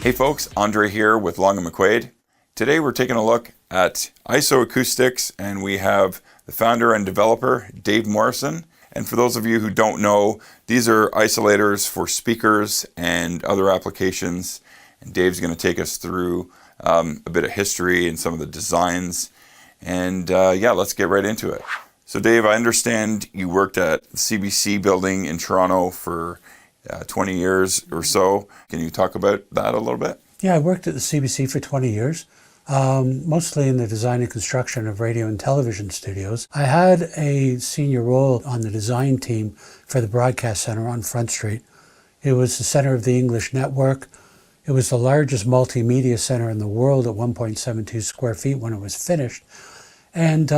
Hey folks, Andre here with Long & McQuaid. Today we're taking a look at isoAcoustics, and we have the founder and developer, Dave Morrison. And for those of you who don't know, these are isolators for speakers and other applications. And Dave's going to take us through a bit of history and some of the designs. And let's get right into it. So Dave, I understand you worked at the CBC building in Toronto for 20 years or so. Can you talk about that a little bit? Yeah, I worked at the CBC for 20 years, mostly in the design and construction of radio and television studios. I had a senior role on the design team for the Broadcast Center on Front Street. It was the center of the English network. It was the largest multimedia center in the world at 1.72 square feet when it was finished. And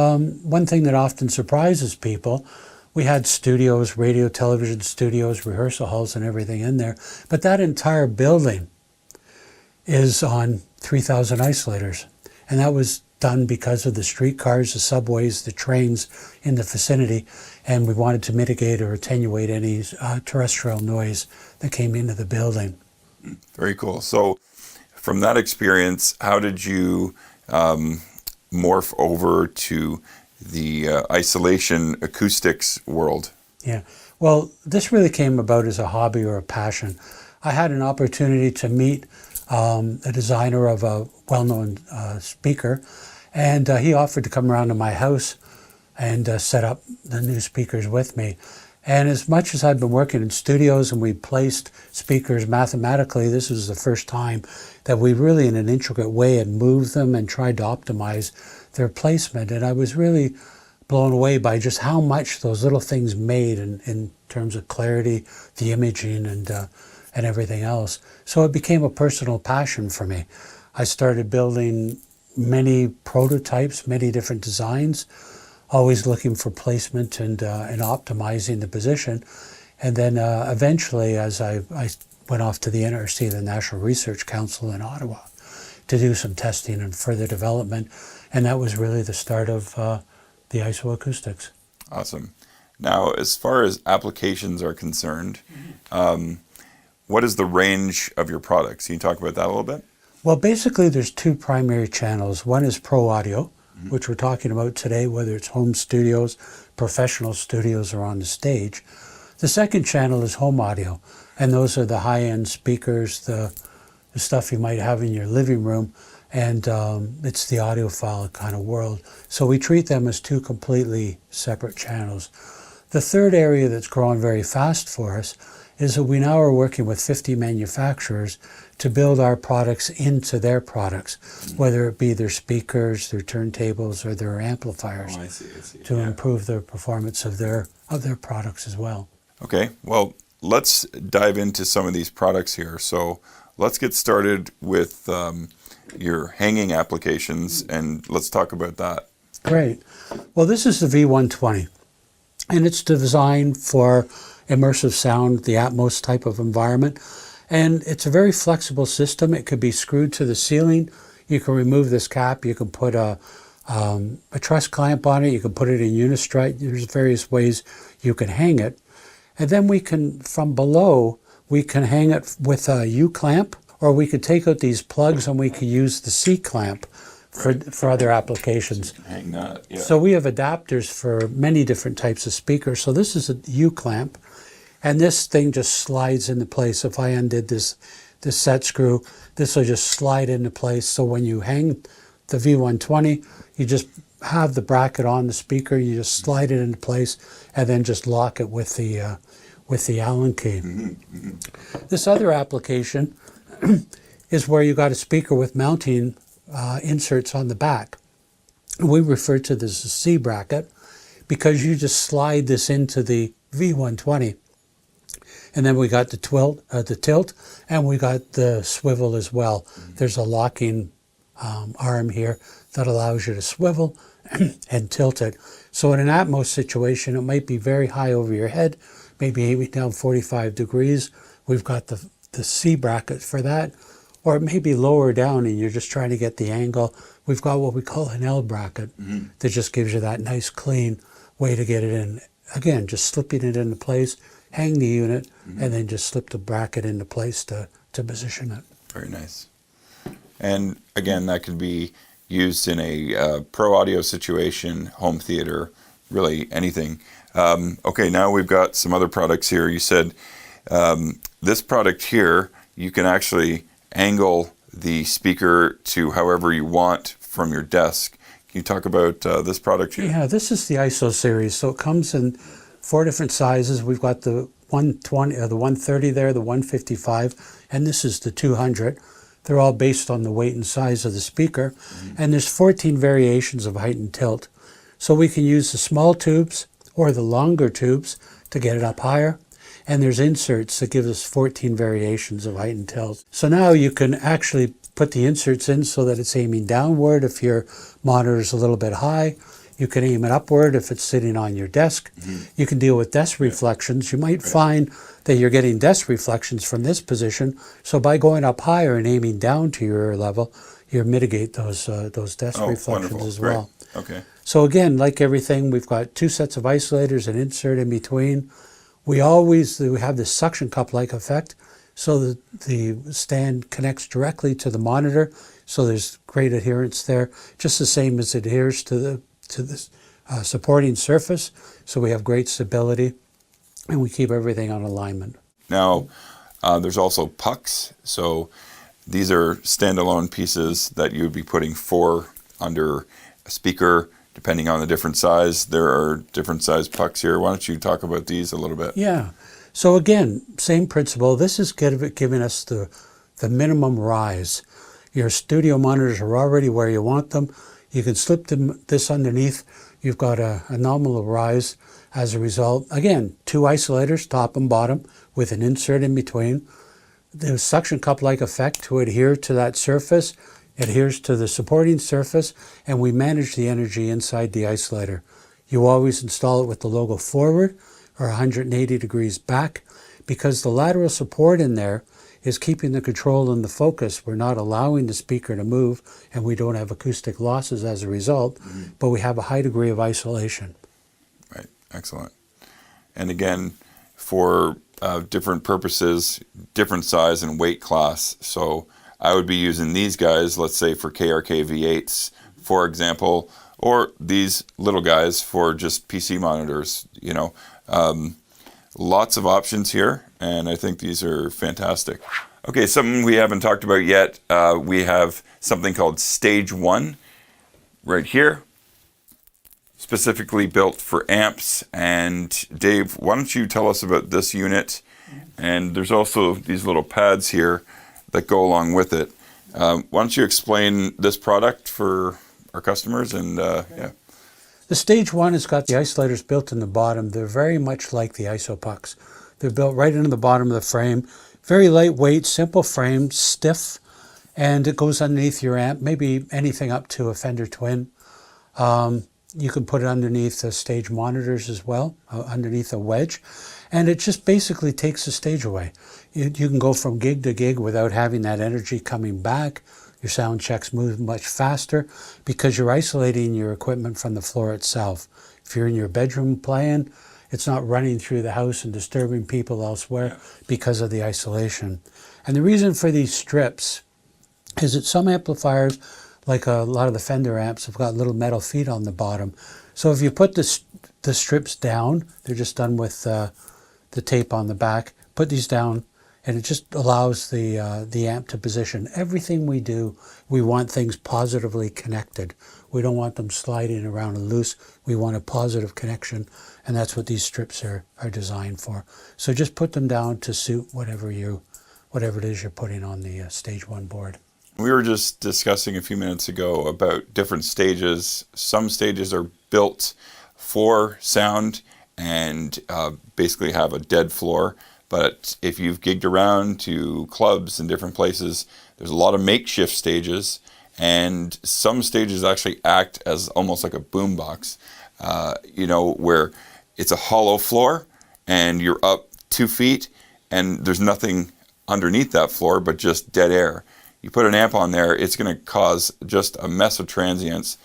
one thing that often surprises people, we had studios, radio, television studios, rehearsal halls and everything in there. But that entire building is on 3,000 isolators. And that was done because of the streetcars, the subways, the trains in the vicinity. And we wanted to mitigate or attenuate any terrestrial noise that came into the building. Very cool. So from that experience, how did you morph over to the isolation acoustics world? Yeah, well, this really came about as a hobby or a passion. I had an opportunity to meet a designer of a well-known speaker, and he offered to come around to my house and set up the new speakers with me. And as much as I've been working in studios and we placed speakers mathematically, this was the first time that we really in an intricate way had moved them and tried to optimize their placement. And I was really blown away by just how much those little things made in terms of clarity, the imaging and everything else. So it became a personal passion for me. I started building many prototypes, many different designs, always looking for placement and optimizing the position. And then eventually, as I went off to the NRC, the National Research Council in Ottawa, to do some testing and further development. And that was really the start of the isoAcoustics. Awesome. Now, as far as applications are concerned, what is the range of your products? Can you talk about that a little bit? Well, basically, there's two primary channels. One is pro audio, which we're talking about today, whether it's home studios, professional studios, or on the stage. The second channel is home audio, and those are the high-end speakers, the stuff you might have in your living room, and it's the audiophile kind of world. So we treat them as two completely separate channels. The third area that's growing very fast for us is that we now are working with 50 manufacturers to build our products into their products, whether it be their speakers, their turntables, or their amplifiers, I see. to improve the performance of their products as well. Okay, well, let's dive into some of these products here. So let's get started with your hanging applications, and let's talk about that. Great. Well, this is the V120, and it's designed for immersive sound, the Atmos type of environment. And it's a very flexible system. It could be screwed to the ceiling. You can remove this cap. You can put a truss clamp on it. You can put it in unistrut. There's various ways you can hang it. And then we can, from below, we can hang it with a U-clamp, or we could take out these plugs and we could use the C-clamp for other applications. Hang that, yeah. So we have adapters for many different types of speakers. So this is a U-clamp. And this thing just slides into place. If I undid this set screw, this will just slide into place. So when you hang the V120, you just have the bracket on the speaker, you just slide it into place, and then just lock it with the Allen key. This other application is where you got a speaker with mounting inserts on the back. We refer to this as C bracket because you just slide this into the V120. And then we got the tilt, and we got the swivel as well. There's a locking arm here that allows you to swivel and tilt it. So in an Atmos situation, it might be very high over your head, maybe aiming down 45 degrees. We've got the C bracket for that. Or it may be lower down and you're just trying to get the angle. We've got what we call an L bracket that just gives you that nice clean way to get it in. Again, just slipping it into place, hang the unit, and then just slip the bracket into place to position it. Very nice. And again, that could be used in a pro audio situation, home theater, really anything. Okay, now we've got some other products here. You said this product here, you can actually angle the speaker to however you want from your desk. Can you talk about this product here? Yeah, this is the ISO series. So it comes in 4 different sizes. We've got the 120, the 130 there, the 155, and this is the 200. They're all based on the weight and size of the speaker. And there's 14 variations of height and tilt. So we can use the small tubes or the longer tubes to get it up higher. And there's inserts that give us 14 variations of height and tilt. So now you can actually put the inserts in so that it's aiming downward if your monitor is a little bit high. You can aim it upward if it's sitting on your desk. You can deal with desk reflections. You might find that you're getting desk reflections from this position. So by going up higher and aiming down to your ear level, you mitigate those desk reflections wonderful. as well. Great. Okay. So again, like everything, we've got 2 sets of isolators, an insert in between. We have this suction cup-like effect, so that the stand connects directly to the monitor. So there's great adherence there, just the same as it adheres to the supporting surface. So we have great stability, and we keep everything on alignment. Now, there's also pucks. So these are standalone pieces that you would be putting 4 under a speaker, depending on the different size. There are different size pucks here. Why don't you talk about these a little bit? Yeah. So again, same principle. This is giving us the minimum rise. Your studio monitors are already where you want them. You can slip this underneath. You've got a nominal rise as a result. Again, 2 isolators, top and bottom, with an insert in between. The suction cup-like effect to adhere to that surface, adheres to the supporting surface, and we manage the energy inside the isolator. You always install it with the logo forward or 180 degrees back, because the lateral support in there is keeping the control and the focus. We're not allowing the speaker to move, and we don't have acoustic losses as a result, but we have a high degree of isolation. Right, excellent. And again, for different purposes, different size and weight class. So I would be using these guys, let's say for KRK V8s, for example, or these little guys for just PC monitors, lots of options here, and I think these are fantastic. Okay, something we haven't talked about yet, we have something called Stage 1 right here, specifically built for amps. And Dave, why don't you tell us about this unit? And there's also these little pads here that go along with it. Why don't you explain this product for our customers? And yeah. The Stage 1 has got the isolators built in the bottom. They're very much like the ISO pucks. They're built right into the bottom of the frame. Very lightweight, simple frame, stiff, and it goes underneath your amp, maybe anything up to a Fender Twin. You can put it underneath the stage monitors as well, underneath a wedge, and it just basically takes the stage away. You can go from gig to gig without having that energy coming back. Your sound checks move much faster because you're isolating your equipment from the floor itself. If you're in your bedroom playing, it's not running through the house and disturbing people elsewhere because of the isolation. And the reason for these strips is that some amplifiers, like a lot of the Fender amps, have got little metal feet on the bottom. So if you put the strips down, they're just done with the tape on the back, put these down, and it just allows the amp to position. Everything we do, we want things positively connected. We don't want them sliding around and loose. We want a positive connection, and that's what these strips are designed for. So just put them down to suit whatever it is you're putting on the Stage 1 board. We were just discussing a few minutes ago about different stages. Some stages are built for sound and basically have a dead floor. But if you've gigged around to clubs and different places, there's a lot of makeshift stages, and some stages actually act as almost like a boombox, where it's a hollow floor and you're up 2 feet and there's nothing underneath that floor but just dead air. You put an amp on there, it's going to cause just a mess of transients.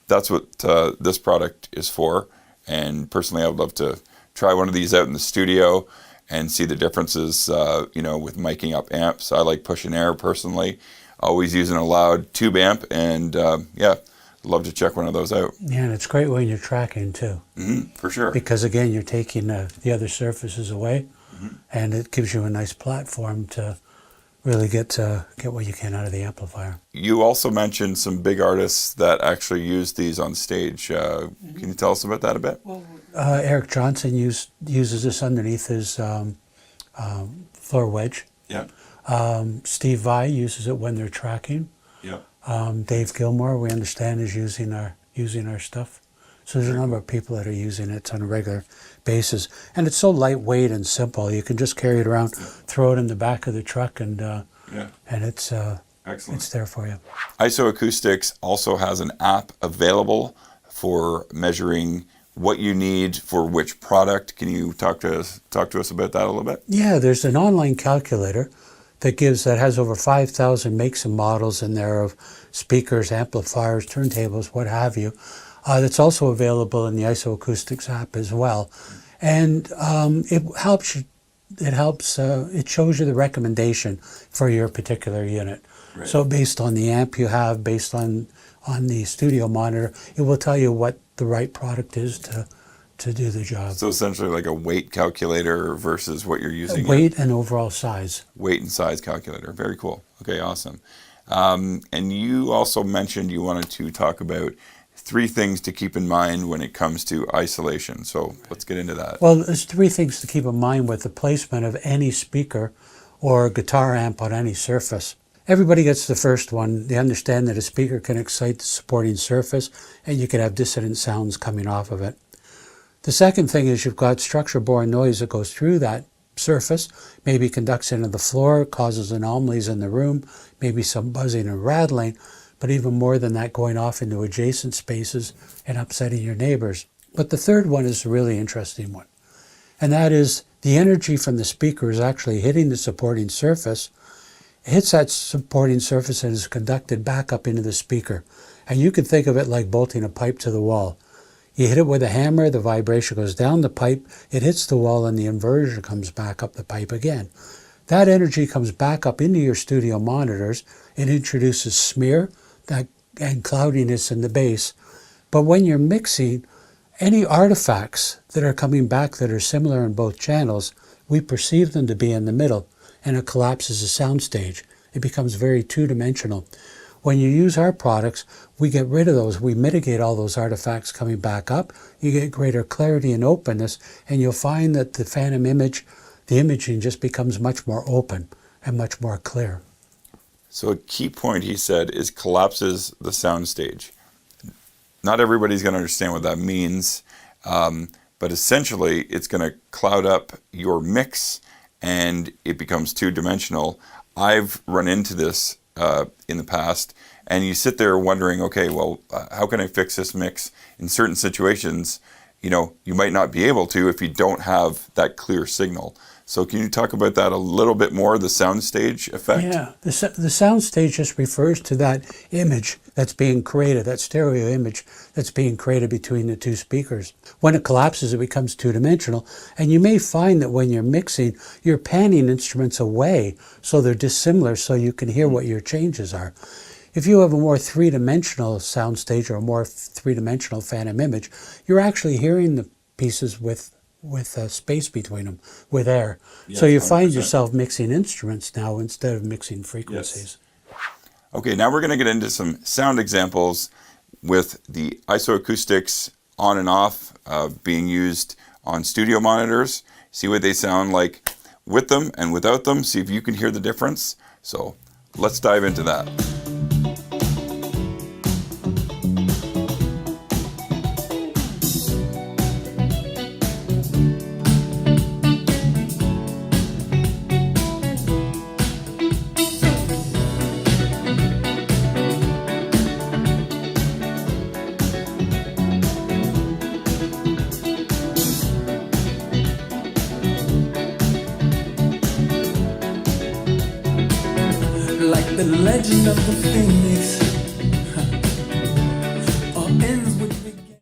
That's what this product is for. And personally, I would love to try one of these out in the studio and see the differences, with miking up amps. I like Push and Air personally, always using a loud tube amp, and love to check one of those out. Yeah, and it's great when you're tracking too. For sure. Because again, you're taking the other surfaces away, and it gives you a nice platform to really get what you can out of the amplifier. You also mentioned some big artists that actually use these on stage. Can you tell us about that a bit? Eric Johnson uses this underneath his floor wedge. Yeah. Steve Vai uses it when they're tracking. Yeah. Dave Gilmore, we understand, is using our stuff. So there's a number of people that are using it on a regular basis. And it's so lightweight and simple. You can just carry it around, throw it in the back of the truck, and it's Excellent. It's there for you. isoAcoustics also has an app available for measuring what you need for which product. Can you talk to us about that a little bit? Yeah, there's an online calculator that has over 5,000 makes and models in there of speakers, amplifiers, turntables, what have you. That's also available in the isoAcoustics app as well. And it helps you. It shows you the recommendation for your particular unit. Right. So based on the amp you have, based on the studio monitor, it will tell you what the right product is to do the job. So essentially like a weight calculator versus what you're using. Weight and overall size. Weight and size calculator. Very cool. Okay, awesome. And you also mentioned you wanted to talk about 3 things to keep in mind when it comes to isolation. So let's get into that. Well, there's 3 things to keep in mind with the placement of any speaker or guitar amp on any surface. Everybody gets the first one. They understand that a speaker can excite the supporting surface and you can have dissonant sounds coming off of it. The second thing is you've got structure-borne noise that goes through that surface, maybe conducts into the floor, causes anomalies in the room, maybe some buzzing and rattling, but even more than that, going off into adjacent spaces and upsetting your neighbors. But the third one is a really interesting one, and that is the energy from the speaker is actually hitting the supporting surface. It hits that supporting surface and is conducted back up into the speaker. And you can think of it like bolting a pipe to the wall. You hit it with a hammer, the vibration goes down the pipe, it hits the wall, and the inversion comes back up the pipe again. That energy comes back up into your studio monitors. It introduces smear and cloudiness in the bass. But when you're mixing, any artifacts that are coming back that are similar in both channels, we perceive them to be in the middle, and it collapses the soundstage. It becomes very two-dimensional. When you use our products, we get rid of those. We mitigate all those artifacts coming back up. You get greater clarity and openness, and you'll find that the phantom image, the imaging just becomes much more open and much more clear. So a key point, he said, is collapses the soundstage. Not everybody's going to understand what that means, but essentially it's going to cloud up your mix and it becomes two-dimensional. I've run into this in the past, and you sit there wondering, okay, well, how can I fix this mix? In certain situations, you might not be able to if you don't have that clear signal. So can you talk about that a little bit more, the soundstage effect? Yeah, the soundstage just refers to that image that's being created, that stereo image that's being created between the two speakers. When it collapses, it becomes two-dimensional, and you may find that when you're mixing, you're panning instruments away so they're dissimilar so you can hear what your changes are. If you have a more three-dimensional soundstage or a more three-dimensional phantom image, you're actually hearing the pieces with space between them, with air. Yes, so you 100%. Find yourself mixing instruments now instead of mixing frequencies. Yes. Okay, now we're going to get into some sound examples with the isoAcoustics on and off being used on studio monitors. See what they sound like with them and without them. See if you can hear the difference. So let's dive into that. Like the legend of the phoenix, all ends with beginning.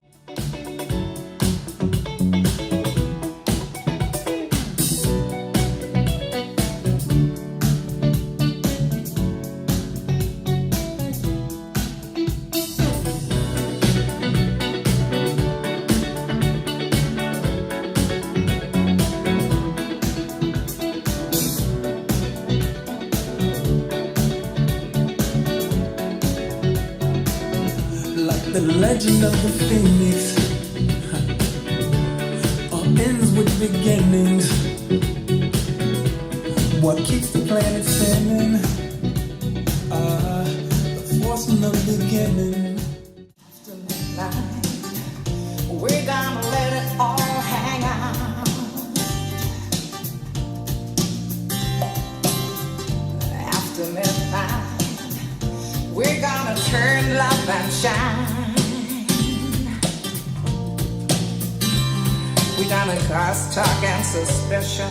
legend of the phoenix ends with beginnings. What keeps the planet spinning? The force from the beginning. After midnight, we're gonna let it all hang out. After midnight, we're gonna turn love and shine. We're gonna cause talk and suspicion.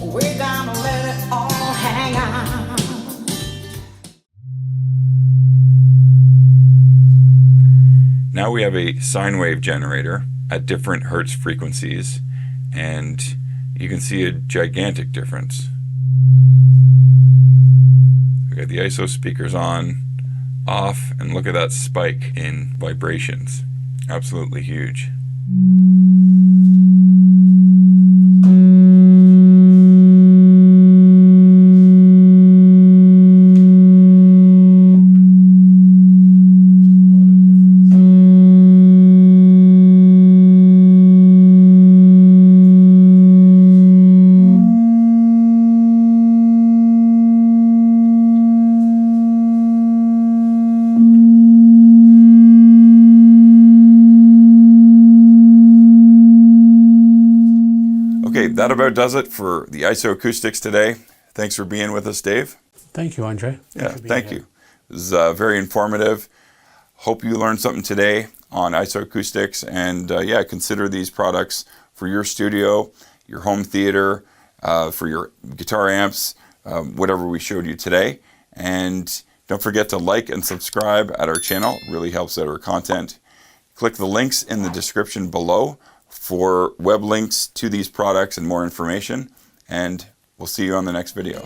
We're gonna let it all hang out. Now we have a sine wave generator at different hertz frequencies, and you can see a gigantic difference. We got the ISO speakers on, off, and look at that spike in vibrations. Absolutely huge. Okay, that about does it for the isoAcoustics today. Thanks for being with us, Dave. Thank you, Andre. Thank you. It was very informative. Hope you learned something today on isoAcoustics, and consider these products for your studio, your home theater, for your guitar amps, whatever we showed you today. And don't forget to like and subscribe at our channel. It really helps out our content. Click the links in the description below for web links to these products and more information. And we'll see you on the next video.